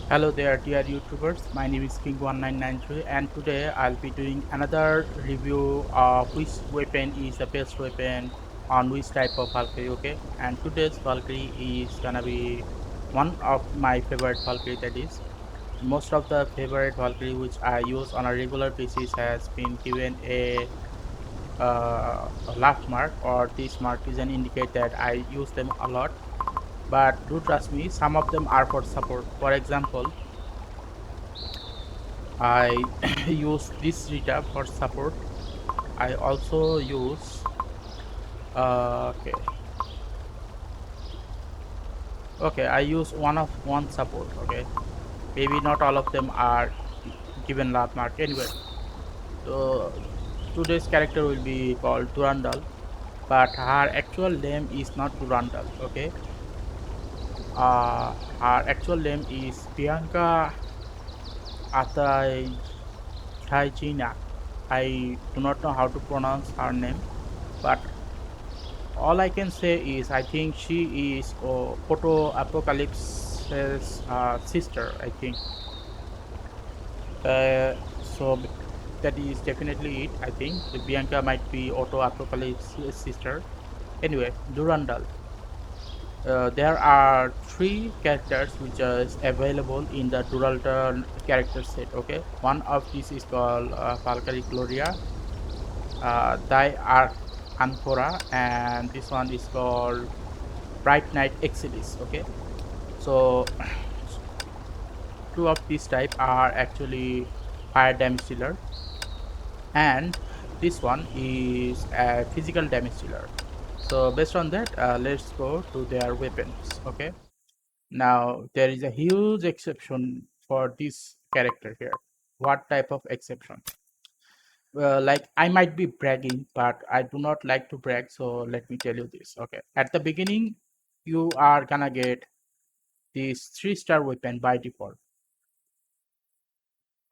Hello there, dear YouTubers. My name is King1993, and today I'll be doing another review of which weapon is the best weapon on which type of Valkyrie. Okay, and today's Valkyrie is gonna be one of my favorite Valkyrie. That is, most of the favorite Valkyrie which I use on a regular basis has been given a laugh mark, or this mark is an indicate that I use them a lot. But do trust me, some of them are for support. For example, I use this Rita for support. I also use okay, I use one support. Okay, maybe not all of them are given lab mark. Anyway, so today's character will be called Durandal, but her actual name is not Durandal. Okay, her actual name is Bianca Atai China. I do not know how to pronounce her name, but all I can say is I think she is Photo Apocalypse's sister. I think so. That is definitely it. I think the Bianca might be Auto Apocalypse's sister. Anyway, Durandal. There are three characters which is available in the Durandal character set. Okay, one of these is called Valkyrie Gloria, Die Arc Anphora, and this one is called Bright Knight Exilis. Okay, so two of these type are actually fire damage dealer, and this one is a physical damage dealer. So based on that, let's go to their weapons. Okay, now there is a huge exception for this character here. What type of exception? Like, I might be bragging, but I do not like to brag, so let me tell you this. Okay, at the beginning you are gonna get this 3-star weapon by default.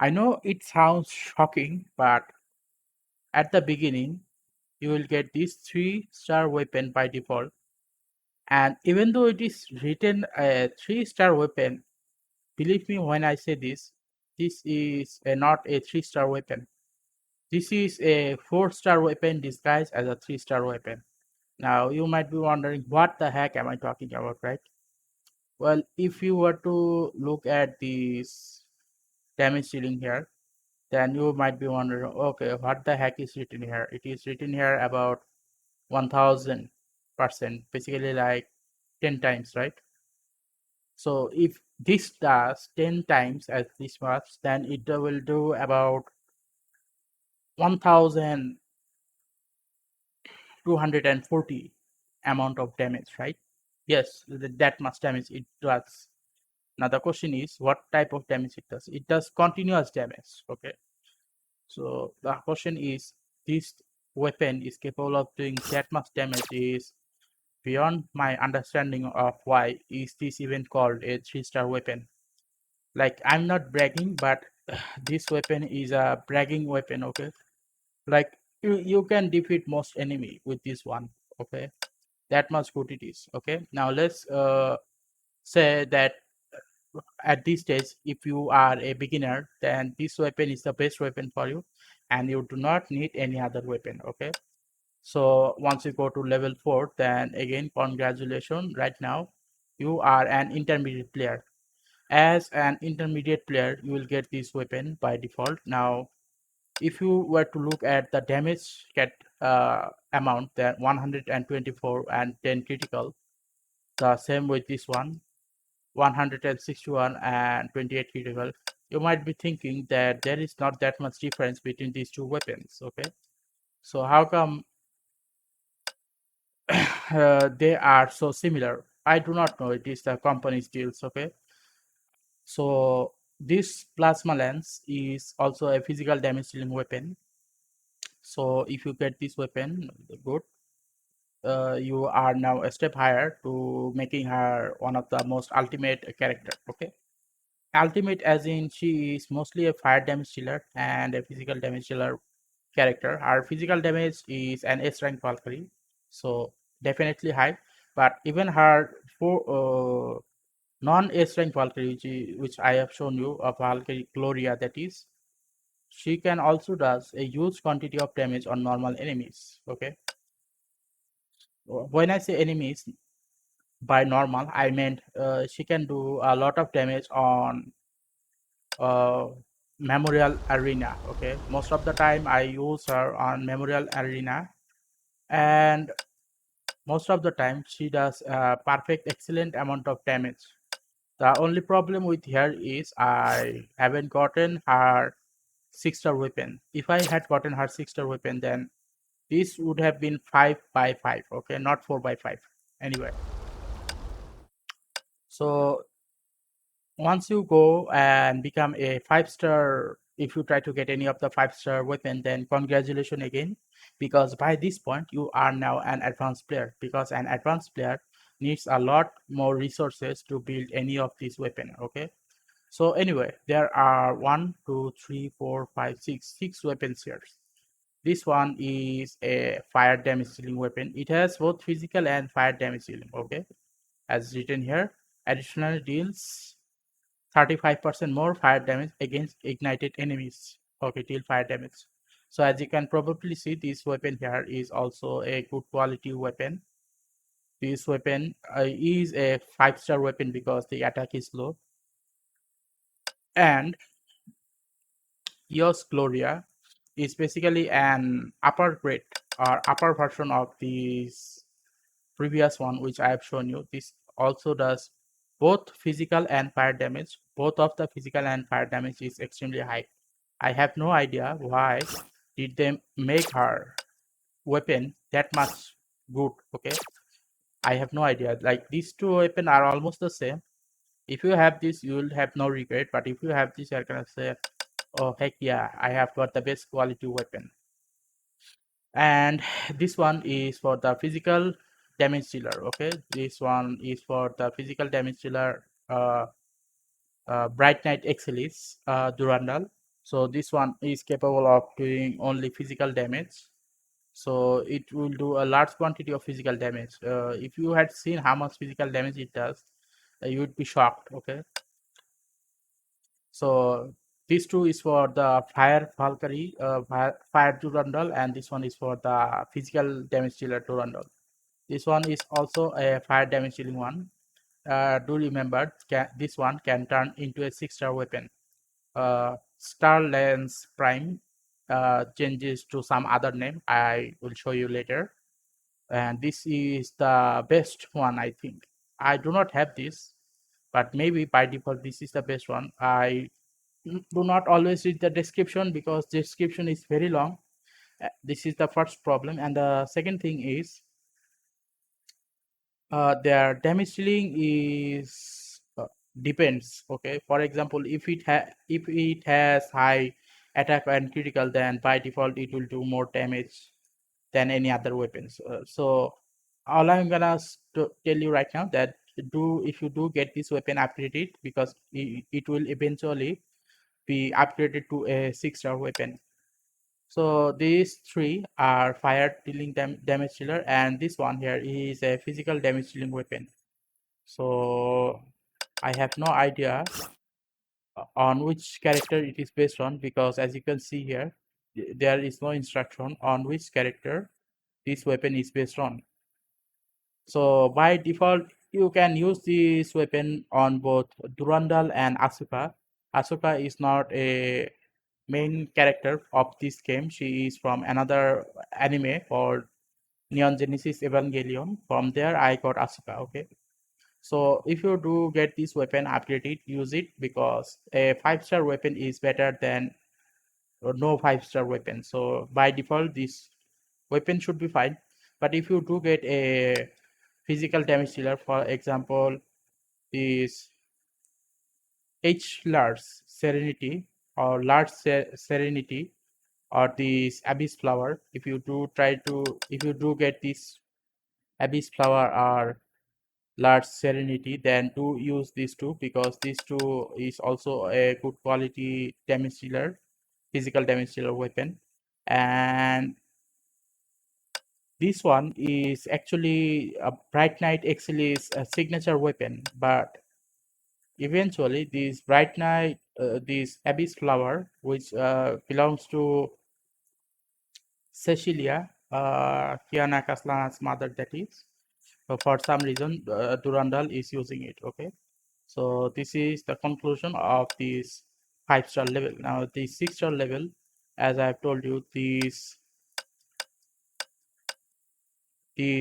I know it sounds shocking, but at the beginning, you will get this 3-star weapon by default. And even though it is written a 3-star weapon, believe me when I say this, this is not a 3-star weapon. This is a 4-star weapon disguised as a 3-star weapon. Now, you might be wondering, what the heck am I talking about, right? Well, if you were to look at this damage ceiling here, then you might be wondering, okay, what the heck is written here? It is written here about 1000%, basically like 10 times, right? So if this does 10 times as this much, then it will do about 1240 amount of damage, right? Yes, that much damage it does. Now the question is, what type of damage it does? It does continuous damage. Okay, so the question is, this weapon is capable of doing that much damage is beyond my understanding of why is this even called a 3-star weapon. Like, I'm not bragging, but this weapon is a bragging weapon. Okay, like, you can defeat most enemy with this one. Okay, that much good it is. Okay, now let's say that at this stage, if you are a beginner, then this weapon is the best weapon for you, and you do not need any other weapon. Okay, so once you go to level 4, then again, congratulations, right now you are an intermediate player. As an intermediate player, you will get this weapon by default. Now, if you were to look at the damage get amount, then 124 and 10 critical, the same with this one, 161 and 28 critical. You might be thinking that there is not that much difference between these two weapons. Okay, so how come they are so similar? I do not know. It is the company's deals. Okay, so this plasma lens is also a physical damage dealing weapon. So if you get this weapon, good. You are now a step higher to making her one of the most ultimate character. Okay, ultimate as in she is mostly a fire damage dealer and a physical damage dealer character. Her physical damage is an S rank Valkyrie, so definitely high. But even her Non-ace rank Valkyrie, which I have shown you, a Valkyrie Gloria, that is, she can also does a huge quantity of damage on normal enemies. Okay, when I say enemies, by normal I meant she can do a lot of damage on uh, Memorial Arena. Okay, most of the time I use her on Memorial Arena, and most of the time she does a perfect excellent amount of damage. The only problem with her is I haven't gotten her 6-star weapon. If I had gotten her 6-star weapon, then this would have been 5 by 5. Okay, not 4 by 5. Anyway, so once you go and become a 5-star, if you try to get any of the 5-star weapon, then congratulations again, because by this point you are now an advanced player, because an advanced player needs a lot more resources to build any of these weapon. Okay, so anyway, there are 1, 2, 3, 4, 5, 6 weapons here. This one is a fire damage dealing weapon. It has both physical and fire damage dealing. Okay, as written here, additionally deals 35% more fire damage against ignited enemies. Okay, deal fire damage. So as you can probably see, this weapon here is also a good quality weapon. This weapon is a 5-star weapon because the attack is low. And Eos Gloria is basically an upper grade or upper version of this previous one which I have shown you. This also does both physical and fire damage. Both of the physical and fire damage is extremely high. I have no idea why did they make her weapon that much good. Okay, I have no idea. Like, these two weapons are almost the same. If you have this, you will have no regret. But if you have this, you're gonna say, "Oh heck yeah, I have got the best quality weapon." And this one is for the physical damage dealer. Okay, this one is for the physical damage dealer. Bright Knight Exilius, Durandal. So this one is capable of doing only physical damage. So it will do a large quantity of physical damage. If you had seen how much physical damage it does, you would be shocked. Okay, so these two is for the fire Valkyrie, fire Durandal, and this one is for the physical damage dealer Durandal. This one is also a fire damage dealing one. Do remember, this one can turn into a 6-star weapon. Star Lens Prime changes to some other name. I will show you later. And this is the best one, I think. I do not have this, but maybe by default this is the best one. I do not always read the description because description is very long. This is the first problem, and the second thing is their damage dealing is depends. Okay, for example, if it has high attack and critical, then by default it will do more damage than any other weapons. So all I'm gonna tell you right now that if you do get this weapon upgraded, because it will eventually be upgraded to a 6-star weapon. So these three are fire dealing damage dealer, and this one here is a physical damage dealing weapon. So I have no idea on which character it is based on, because as you can see here, there is no instruction on which character this weapon is based on. So by default, you can use this weapon on both Durandal and Asuka. Asuka is not a main character of this game. She is from another anime called Neon Genesis Evangelion. From there, I got Asuka. Okay. So if you do get this weapon upgraded, use it, because a 5-star weapon is better than no 5-star weapon. So by default, this weapon should be fine. But if you do get a physical damage dealer, for example, this H Lars Serenity or Serenity or this Abyss Flower, if you do get this Abyss Flower or large Serenity, then do use these two, because these two is also a good quality damage dealer, physical damage dealer weapon. And this one is actually a Bright Knight Exili's signature weapon, but eventually this bright night, this abyss flower, which belongs to Cecilia, Kiana Kaslana's mother, that is. So for some reason, Durandal is using it. Okay, so this is the conclusion of this 5-star level. Now the 6-star level, as I have told you, the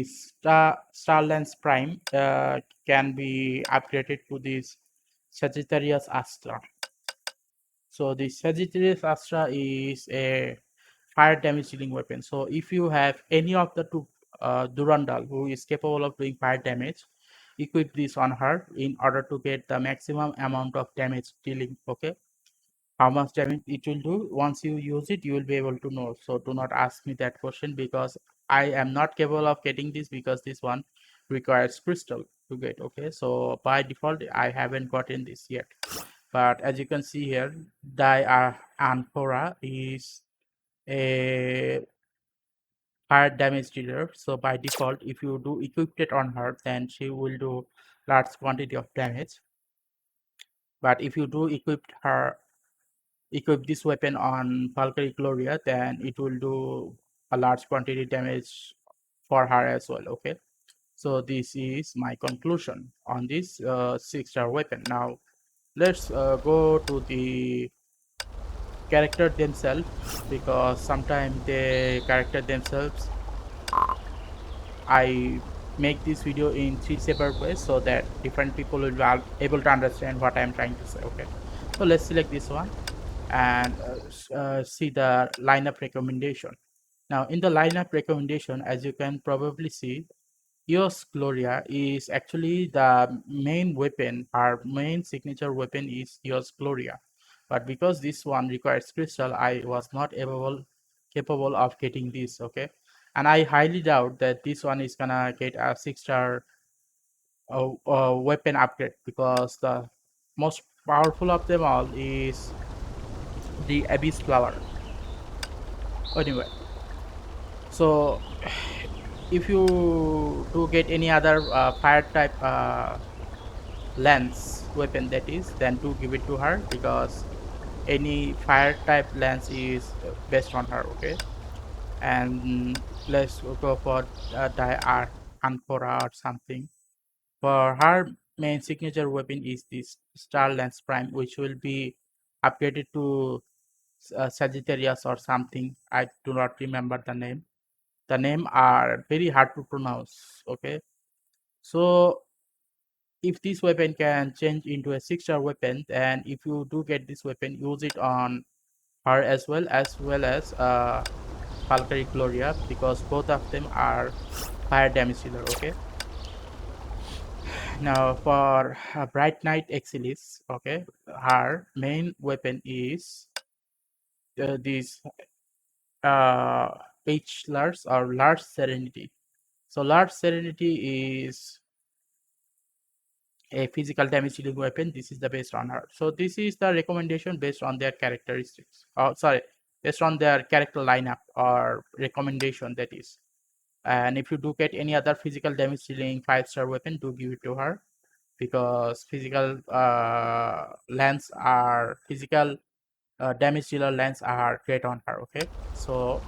star lens prime can be upgraded to this Sagittarius Astra. So the Sagittarius Astra is a fire damage dealing weapon. So if you have any of the two Durandal who is capable of doing fire damage, equip this on her in order to get the maximum amount of damage dealing. Okay, how much damage it will do once you use it, you will be able to know. So do not ask me that question because I am not capable of getting this, because this one requires crystal to get. Okay, so by default I haven't gotten this yet. But as you can see here, Ancora is a fire damage dealer. So by default, if you do equip it on her, then she will do large quantity of damage. But if you do equip this weapon on Valkyrie Gloria, then it will do a large quantity damage for her as well. Okay, so this is my conclusion on this 6-star weapon. Now let's go to the character themselves, because sometimes the character themselves, I make this video in 3 separate ways so that different people will be able to understand what I'm trying to say. Okay, so let's select this one and see the lineup recommendation. Now in the lineup recommendation, as you can probably see, EOS Gloria is actually the main weapon. Our main signature weapon is EOS Gloria. But because this one requires crystal, I was not capable of getting this. Okay, and I highly doubt that this one is gonna get a 6-star weapon upgrade, because the most powerful of them all is the Abyss Flower. Anyway, so if you do get any other fire type lance weapon, that is, then do give it to her, because any fire type lance is best on her. Okay, and let's go for Ancora or something. For her main signature weapon is this Star Lance Prime, which will be upgraded to Sagittarius or something. I do not remember the name. The name are very hard to pronounce. Okay, so if this weapon can change into a 6-star weapon, then if you do get this weapon, use it on her as well as Valkyrie Gloria, because both of them are fire damage dealer. Okay, now for Bright Knight Exilis, okay, her main weapon is this uh, H Lars or Lars Serenity. So Lars Serenity is a physical damage dealing weapon. This is the best on her. So this is the recommendation based on their characteristics. Oh, sorry, based on their character lineup or recommendation, that is. And if you do get any other physical damage dealing 5-star weapon, do give it to her, because physical physical damage dealer lens are great on her. Okay, so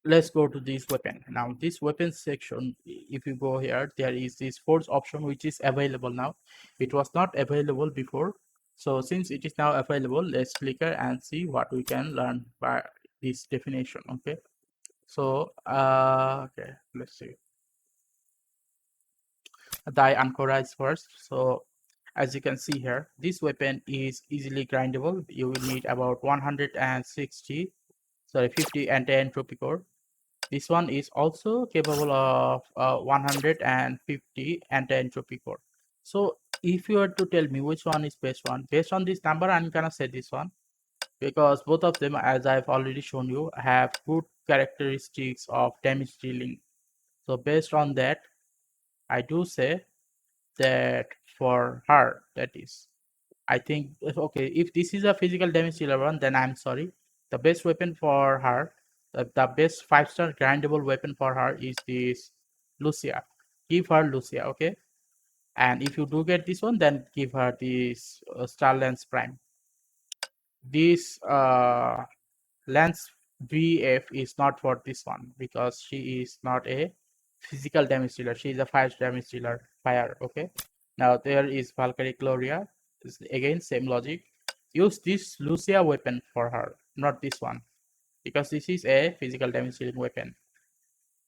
let's go to this weapon. Now this weapon section, if you go here, there is this force option which is available now. It was not available before, so since it is now available, let's click here and see what we can learn by this definition. Okay, so okay, let's see. Die Ancora is first. So as you can see here, this weapon is easily grindable. You will need about 50 anti-entropy core. This one is also capable of 150 anti-entropy core. So if you were to tell me which one is best one, based on this number, I'm gonna say this one, because both of them, as I've already shown you, have good characteristics of damage dealing. So based on that, I do say that for her, that is, I think, okay, if this is a physical damage dealer one, then I'm sorry, the best weapon for her, the best 5-star grindable weapon for her is this Lucia. Give her Lucia. Okay, And if you do get this one, then give her this Starlance Prime. This Lance VF is not for this one because she is not a physical damage dealer. She is a fire damage dealer. Fire. Okay. Now there is Valkyrie Gloria. Again, same logic. Use this Lucia weapon for her, not this one, because this is a physical damage dealing weapon.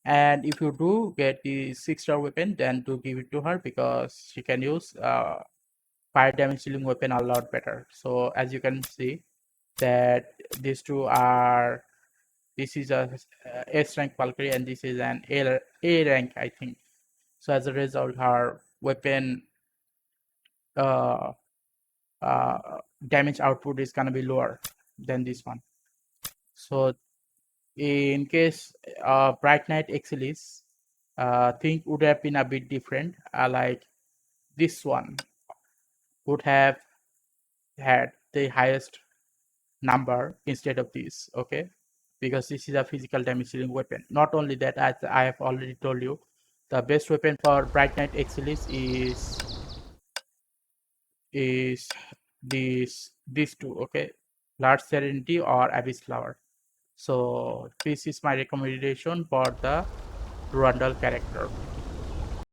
And if you do get the 6-star weapon, then do give it to her because she can use fire damage dealing weapon a lot better. So as you can see that these two are, this is a S rank Valkyrie and this is an A rank, I think. So as a result, her weapon uh, uh, damage output is gonna be lower than this one. So in case Bright Knight Exilis, think would have been a bit different. Like this one would have had the highest number instead of this. Okay, because this is a physical damage dealing weapon. Not only that, as I have already told you, the best weapon for Bright Knight Exilis is these two. Okay, Large Serenity or Abyss Flower. So this is my recommendation for the Durandal character.